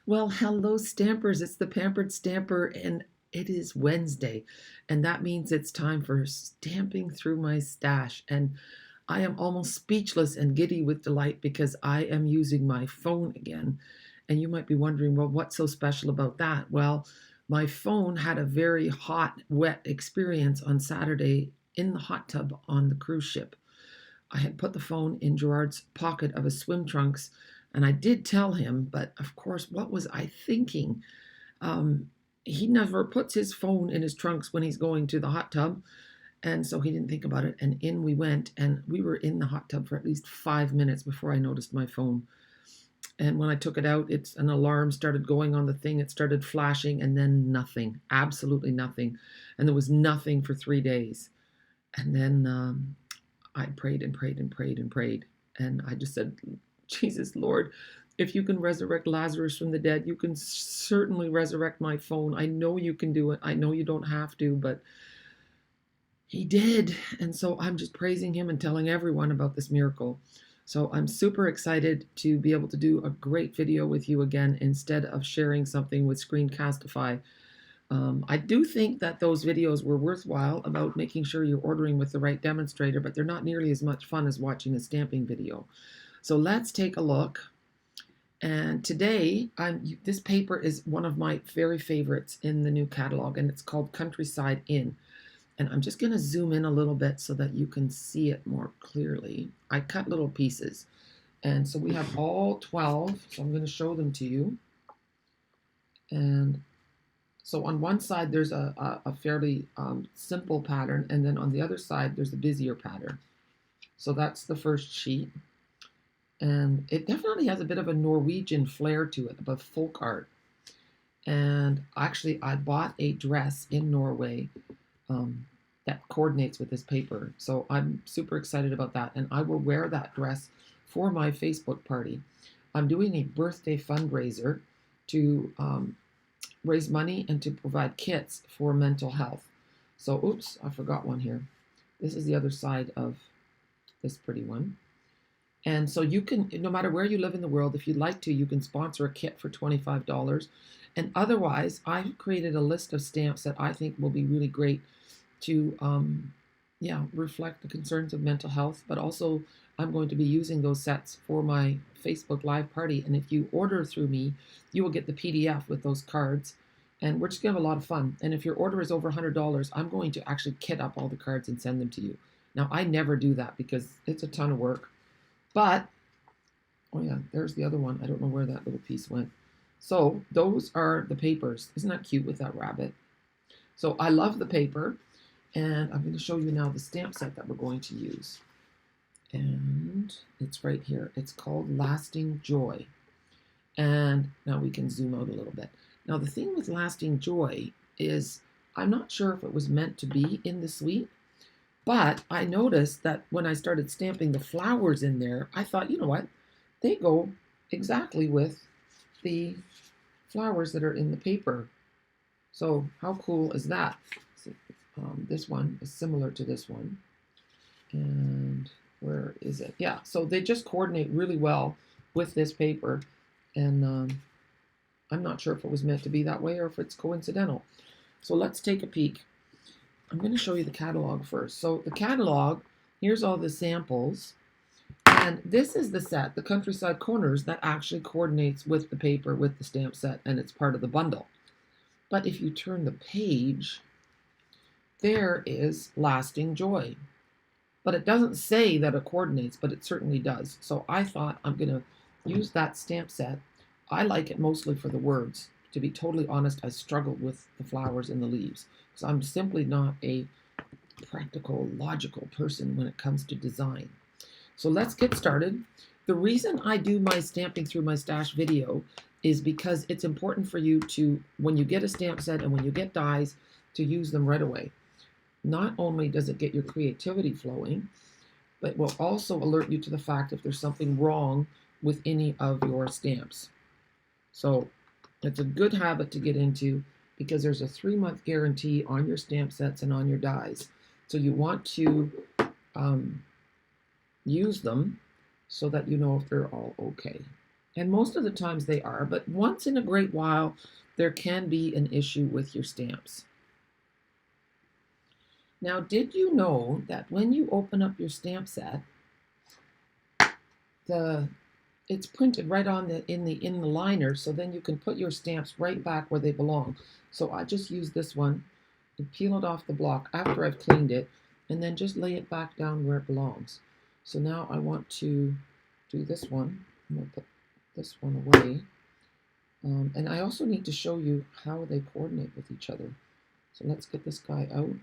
Well, hello, Stampers. It's the Pampered Stamper, and it is Wednesday, and that means it's time for stamping through my stash. And I am almost speechless and giddy with delight because I am using my phone again. And you might be wondering, well, what's so special about that? Well, my phone had a very hot, wet experience on Saturday in the hot tub on the cruise ship. I had put the phone in Gerard's pocket of his swim trunks, and I did tell him, but of course, what was I thinking? Um, he never puts his phone in his trunks when he's going to the hot tub, and so he didn't think about it. And in we went, and we were in the hot tub for at least 5 minutes before I noticed my phone. And when I took it out, it's an alarm started going on the thing. It started flashing, and then nothing, absolutely nothing. And there was nothing for 3 days. And then I prayed and prayed and prayed and prayed. And I just said, Jesus, Lord, if you can resurrect Lazarus from the dead, you can certainly resurrect my phone. I know you can do it. I know you don't have to, but he did. And so I'm just praising him and telling everyone about this miracle. So I'm super excited to be able to do a great video with you again instead of sharing something with Screencastify. I do think that those videos were worthwhile about making sure you're ordering with the right demonstrator, but they're not nearly as much fun as watching a stamping video. So let's take a look. And today, this paper is one of my very favorites in the new catalog, and it's called Countryside Inn. And I'm just going to zoom in a little bit so that you can see it more clearly. I cut little pieces. And so we have all 12, so I'm going to show them to you. And so on one side, there's a fairly simple pattern, and then on the other side, there's a busier pattern. So that's the first sheet. And it definitely has a bit of a Norwegian flair to it, about folk art. And actually, I bought a dress in Norway that coordinates with this paper. So I'm super excited about that. And I will wear that dress for my Facebook party. I'm doing a birthday fundraiser to raise money and to provide kits for mental health. So, oops, I forgot one here. This is the other side of this pretty one. And so you can, no matter where you live in the world, if you'd like to, you can sponsor a kit for $25. And otherwise, I've created a list of stamps that I think will be really great to, reflect the concerns of mental health. But also, I'm going to be using those sets for my Facebook Live party. And if you order through me, you will get the PDF with those cards. And we're just going to have a lot of fun. And if your order is over $100, I'm going to actually kit up all the cards and send them to you. Now, I never do that because it's a ton of work. But, oh yeah, there's the other one. I don't know where that little piece went. So those are the papers. Isn't that cute with that rabbit? So I love the paper. And I'm going to show you now the stamp set that we're going to use. And it's right here. It's called Lasting Joy. And now we can zoom out a little bit. Now the thing with Lasting Joy is I'm not sure if it was meant to be in the suite. But I noticed that when I started stamping the flowers in there, I thought, you know what? They go exactly with the flowers that are in the paper. So how cool is that? This one is similar to this one. And where is it? Yeah, so they just coordinate really well with this paper. And I'm not sure if it was meant to be that way or if it's coincidental. So let's take a peek. I'm going to show you the catalog first. So the catalog, here's all the samples. And this is the set, the Countryside Corners, that actually coordinates with the paper, with the stamp set, and it's part of the bundle. But if you turn the page, there is Lasting Joy. But it doesn't say that it coordinates, but it certainly does. So I thought I'm going to use that stamp set. I like it mostly for the words. To be totally honest, I struggled with the flowers and the leaves. So I'm simply not a practical, logical person when it comes to design. So let's get started. The reason I do my stamping through my stash video is because it's important for you to, when you get a stamp set and when you get dies, to use them right away. Not only does it get your creativity flowing, but it will also alert you to the fact if there's something wrong with any of your stamps. So it's a good habit to get into because there's a 3-month guarantee on your stamp sets and on your dies. So you want to use them so that you know if they're all okay. And most of the times they are, but once in a great while, there can be an issue with your stamps. Now, did you know that when you open up your stamp set, it's printed right on in the liner, so then you can put your stamps right back where they belong. So I just use this one and peel it off the block after I've cleaned it, and then just lay it back down where it belongs. So now I want to do this one. I'm going to put this one away. And I also need to show you how they coordinate with each other. So let's get this guy out.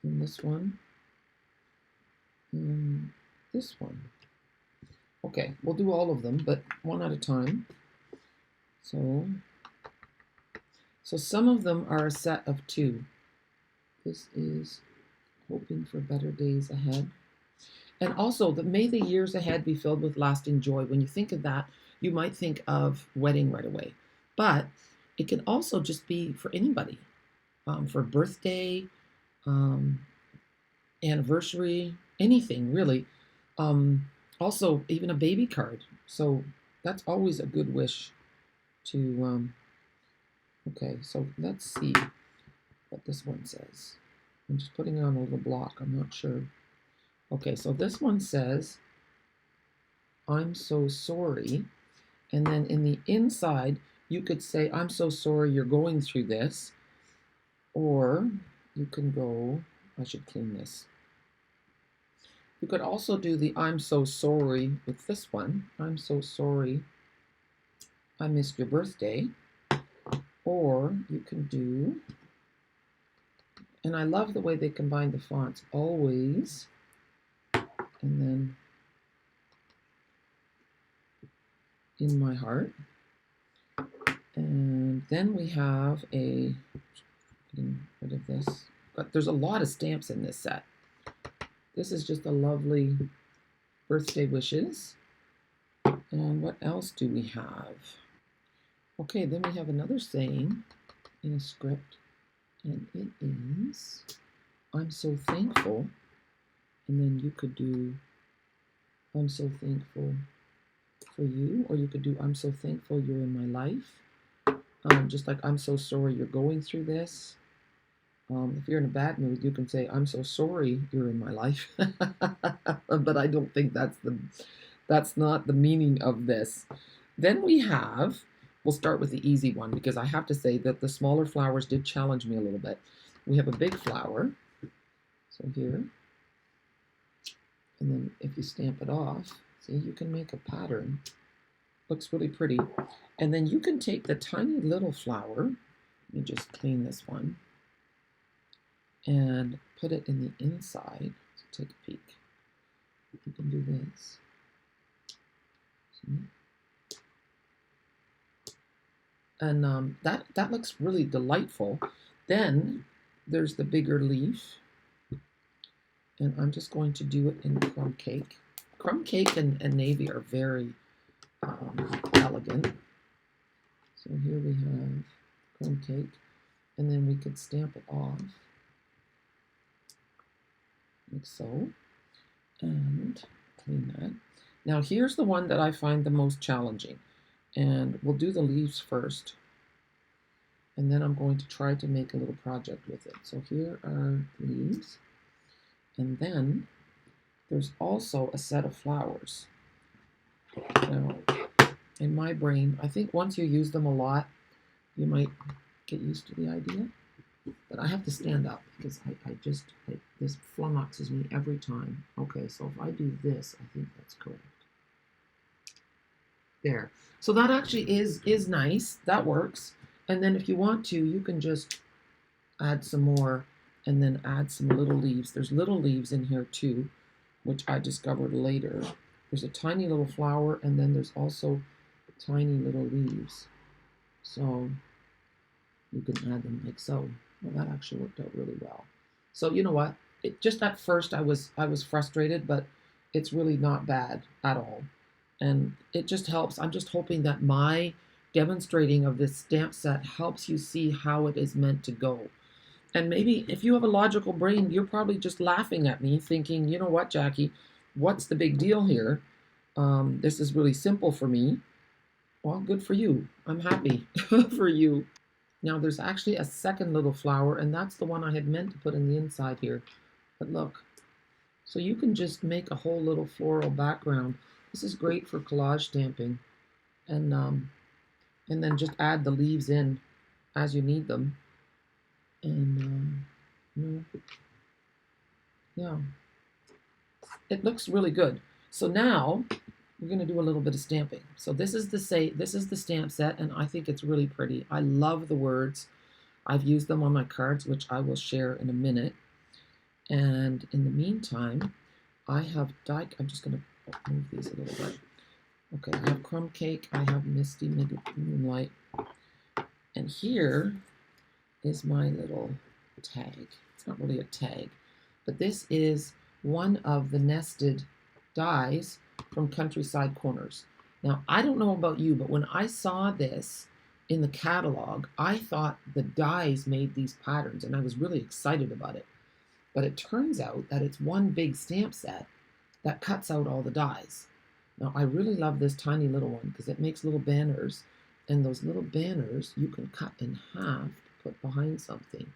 And this one. And this one. Okay, we'll do all of them, but one at a time. So some of them are a set of 2. This is hoping for better days ahead. And also, may the years ahead be filled with lasting joy. When you think of that, you might think of wedding right away. But it can also just be for anybody, for birthday, anniversary, anything really. Also, even a baby card. So that's always a good wish to, okay, so let's see what this one says. I'm just putting it on a little block, I'm not sure. Okay, so this one says, I'm so sorry. And then in the inside, you could say, I'm so sorry you're going through this. Or you can go, I should clean this. You could also do the I'm so sorry with this one. I'm so sorry I missed your birthday. Or you can do, and I love the way they combine the fonts, always, and then in my heart. And then we have getting rid of this, but there's a lot of stamps in this set. This is just a lovely birthday wishes. And what else do we have? Okay, then we have another saying in a script, and it is, I'm so thankful. And then you could do, I'm so thankful for you, or you could do, I'm so thankful you're in my life. Just like, I'm so sorry you're going through this. If you're in a bad mood, you can say, I'm so sorry you're in my life. But I don't think that's not the meaning of this. Then we have, we'll start with the easy one, because I have to say that the smaller flowers did challenge me a little bit. We have a big flower, so here, and then if you stamp it off, see, you can make a pattern. Looks really pretty. And then you can take the tiny little flower, let me just clean this one, and put it in the inside. So take a peek. You can do this. See? And that looks really delightful. Then there's the bigger leaf, and I'm just going to do it in crumb cake. Crumb cake and navy are very elegant. So here we have crumb cake, and then we could stamp it off like so, and clean that. Now here's the one that I find the most challenging, and we'll do the leaves first, and then I'm going to try to make a little project with it. So here are the leaves, and then there's also a set of flowers. Now, in my brain, I think once you use them a lot, you might get used to the idea. But I have to stand up because this flummoxes me every time. Okay, so if I do this, I think that's correct. There. So that actually is nice. That works. And then if you want to, you can just add some more and then add some little leaves. There's little leaves in here too, which I discovered later. There's a tiny little flower, and then there's also tiny little leaves. So you can add them like so. Well, that actually worked out really well. So you know what? Just at first I was frustrated, but it's really not bad at all. And it just helps. I'm just hoping that my demonstrating of this stamp set helps you see how it is meant to go. And maybe if you have a logical brain, you're probably just laughing at me thinking, you know what, Jackie, what's the big deal here? This is really simple for me. Well, good for you. I'm happy for you. Now there's actually a second little flower, and that's the one I had meant to put in the inside here. But look, so you can just make a whole little floral background. This is great for collage stamping, and then just add the leaves in as you need them. And yeah, it looks really good. So now we're going to do a little bit of stamping. So this is the stamp set, and I think it's really pretty. I love the words. I've used them on my cards, which I will share in a minute. And in the meantime, I have I'm just going to move these a little bit. Okay, I have Crumb Cake, I have Misty Moonlight, and here is my little tag. It's not really a tag, but this is one of the nested dies from Countryside Corners. Now, I don't know about you, but when I saw this in the catalog, I thought the dies made these patterns, and I was really excited about it. But it turns out that it's one big stamp set that cuts out all the dies. Now, I really love this tiny little one because it makes little banners, and those little banners you can cut in half to put behind something.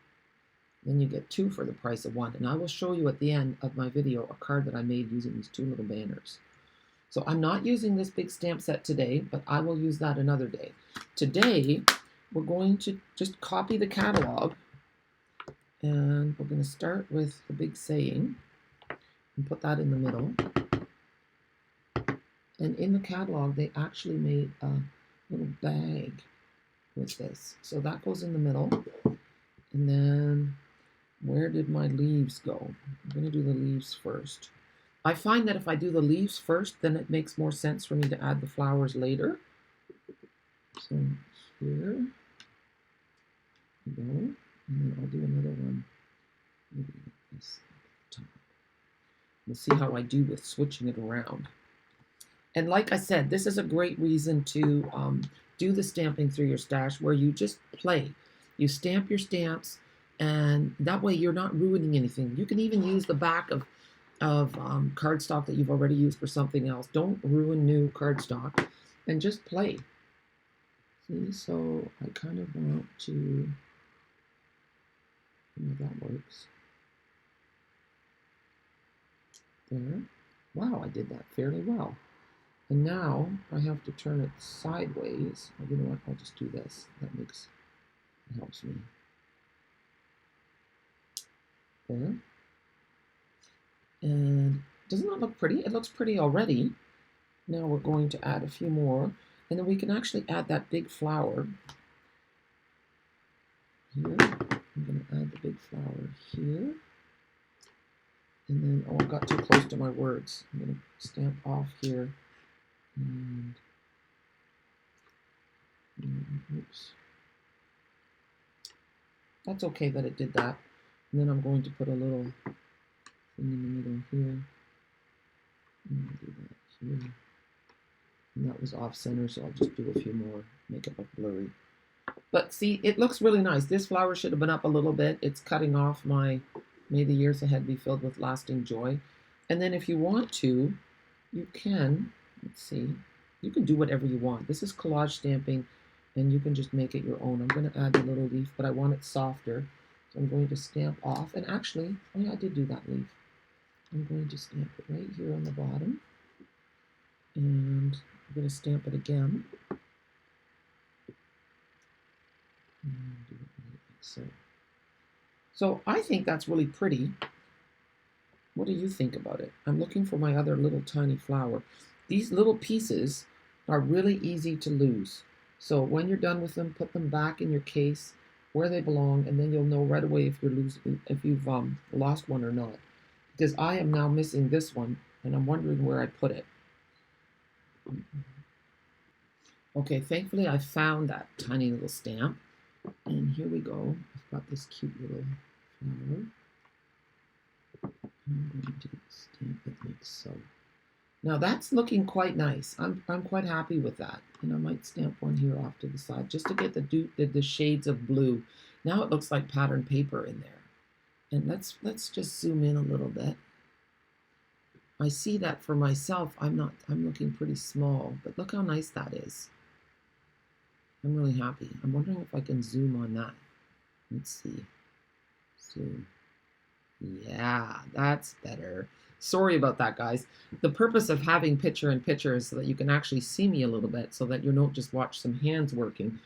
Then you get 2 for the price of 1. And I will show you at the end of my video a card that I made using these 2 little banners. So I'm not using this big stamp set today, but I will use that another day. Today, we're going to just copy the catalog, and we're going to start with the big saying and put that in the middle. And in the catalog, they actually made a little bag with this. So that goes in the middle. And then where did my leaves go? I'm going to do the leaves first. I find that if I do the leaves first, then it makes more sense for me to add the flowers later. So here we go. And then I'll do another one. Maybe like this at the top. We'll see how I do with switching it around. And like I said, this is a great reason to do the stamping through your stash where you just play. You stamp your stamps, and that way you're not ruining anything. You can even use the back of cardstock that you've already used for something else. Don't ruin new cardstock, and just play. See, so I kind of want to, that works. There. Wow, I did that fairly well. And now I have to turn it sideways. Oh, you know what? I'll just do this. That helps me. There. And doesn't that look pretty? It looks pretty already. Now we're going to add a few more. And then we can actually add that big flower here. I'm going to add the big flower here. And then, oh, I got too close to my words. I'm going to stamp off here. And oops. That's okay that it did that. And then I'm going to put a little thing in the middle here. And I'll do that here. And that was off center, so I'll just do a few more, make it look blurry. But see, it looks really nice. This flower should have been up a little bit. It's cutting off my May the Years Ahead Be Filled with Lasting Joy. And then if you want to, you can, let's see, you can do whatever you want. This is collage stamping, and you can just make it your own. I'm going to add the little leaf, but I want it softer. So I'm going to stamp off. And actually, oh yeah, I did do that leaf. I'm going to stamp it right here on the bottom. And I'm going to stamp it again. And do it like so. So I think that's really pretty. What do you think about it? I'm looking for my other little tiny flower. These little pieces are really easy to lose. So when you're done with them, put them back in your case where they belong, and then you'll know right away if you've lost one or not. Because I am now missing this one, and I'm wondering where I put it. Okay, thankfully I found that tiny little stamp. And here we go. I've got this cute little flower. I'm going to stamp it like so. Now that's looking quite nice. I'm quite happy with that. And I might stamp one here off to the side just to get the shades of blue. Now it looks like pattern paper in there. And let's just zoom in a little bit. I see that for myself, I'm looking pretty small, but look how nice that is. I'm really happy. I'm wondering if I can zoom on that. Let's see. Zoom. Yeah, that's better. Sorry about that, guys. The purpose of having picture-in-picture is so that you can actually see me a little bit, so that you don't just watch some hands working.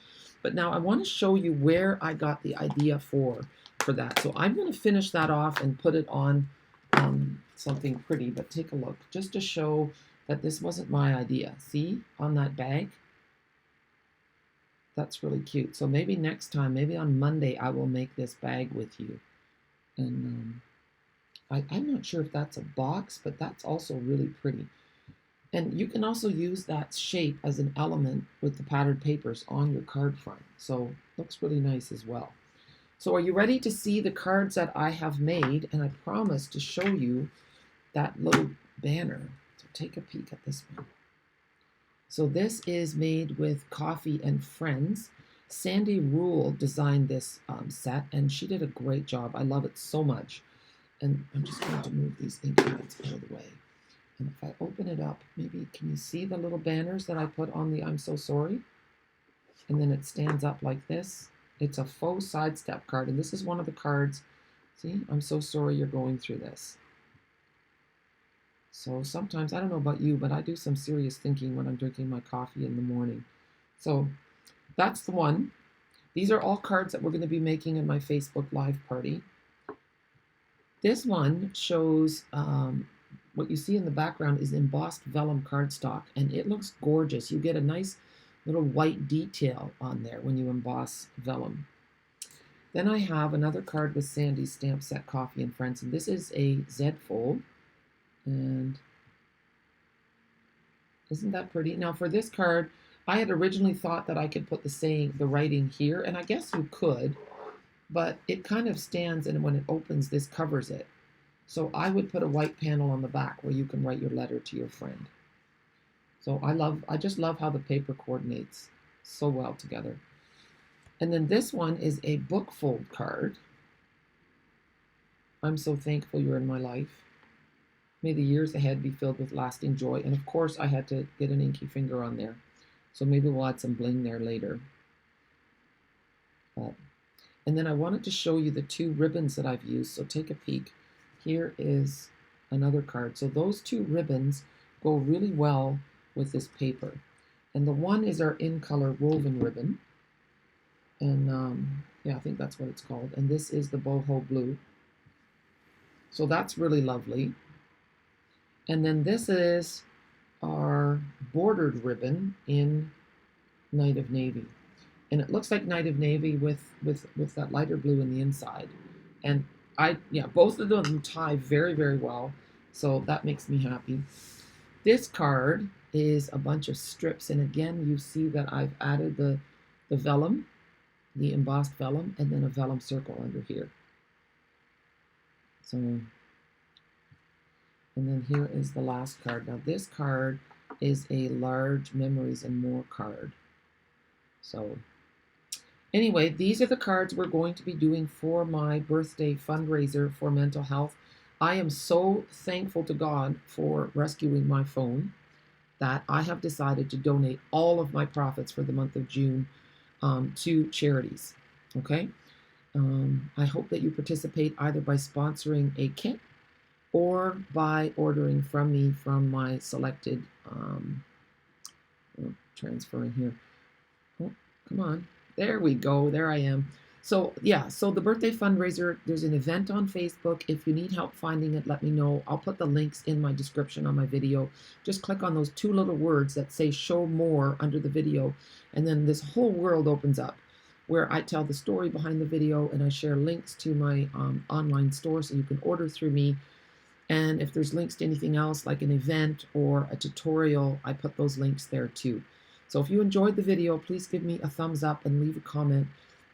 But now I want to show you where I got the idea for that. So I'm going to finish that off and put it on something pretty, but take a look, just to show that this wasn't my idea. See, on that bag? That's really cute. So maybe next time, maybe on Monday, I will make this bag with you. And I'm not sure if that's a box, but that's also really pretty. And you can also use that shape as an element with the patterned papers on your card front. So looks really nice as well. So are you ready to see the cards that I have made? And I promise to show you that little banner. So take a peek at this one. So this is made with Coffee and Friends. Sandy Rule designed this set, and she did a great job. I love it so much. And I'm just going to move these ink pads out of the way. And if I open it up, maybe can you see the little banners that I put on the I'm So Sorry? And then it stands up like this. It's a faux sidestep card, and this is one of the cards. See, I'm so sorry you're going through this. So sometimes, I don't know about you, but I do some serious thinking when I'm drinking my coffee in the morning. So that's the one. These are all cards that we're going to be making in my Facebook Live party. This one shows what you see in the background is embossed vellum cardstock, and it looks gorgeous. You get a nice little white detail on there when you emboss vellum. Then I have another card with Sandy's stamp set Coffee and Friends, and this is a Z fold. And isn't that pretty? Now for this card, I had originally thought that I could put the writing here, and I guess you could, but it kind of stands, and when it opens, this covers it. So I would put a white panel on the back where you can write your letter to your friend. So I just love how the paper coordinates so well together. And then this one is a book fold card. I'm so thankful you're in my life. May the years ahead be filled with lasting joy. And of course, I had to get an inky finger on there. So maybe we'll add some bling there later. And then I wanted to show you the two ribbons that I've used. So take a peek. Here is another card. So those two ribbons go really well with this paper. And the one is our in color woven ribbon. And yeah, I think that's what it's called. And this is the boho blue. So that's really lovely. And then this is our bordered ribbon in Night of Navy. And it looks like Night of Navy with that lighter blue in the inside. And both of them tie very, very well. So that makes me happy. This card is a bunch of strips. And again, you see that I've added the vellum, the embossed vellum, and then a vellum circle under here. So, and then here is the last card. Now this card is a large Memories and More card. So anyway, these are the cards we're going to be doing for my birthday fundraiser for mental health. I am so thankful to God for rescuing my phone that I have decided to donate all of my profits for the month of June to charities. Okay? I hope that you participate either by sponsoring a kit or by ordering from me from my selected transferring here. Oh, come on. There we go. There I am. So yeah, so the birthday fundraiser, there's an event on Facebook. If you need help finding it, let me know. I'll put the links in my description on my video. Just click on those two little words that say show more under the video, and then this whole world opens up where I tell the story behind the video, and I share links to my online store so you can order through me. And if there's links to anything else like an event or a tutorial, I put those links there too. So if you enjoyed the video, please give me a thumbs up and leave a comment.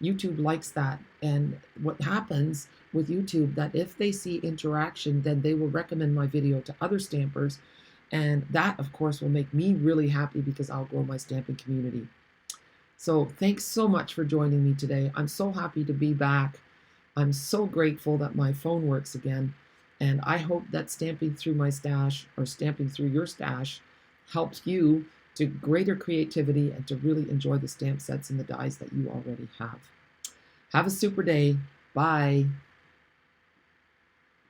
YouTube likes that. And what happens with YouTube, that if they see interaction, then they will recommend my video to other stampers. And that, of course, will make me really happy because I'll grow my stamping community. So thanks so much for joining me today. I'm so happy to be back. I'm so grateful that my phone works again. And I hope that stamping through my stash or stamping through your stash helps you to greater creativity and to really enjoy the stamp sets and the dies that you already have. Have a super day. Bye.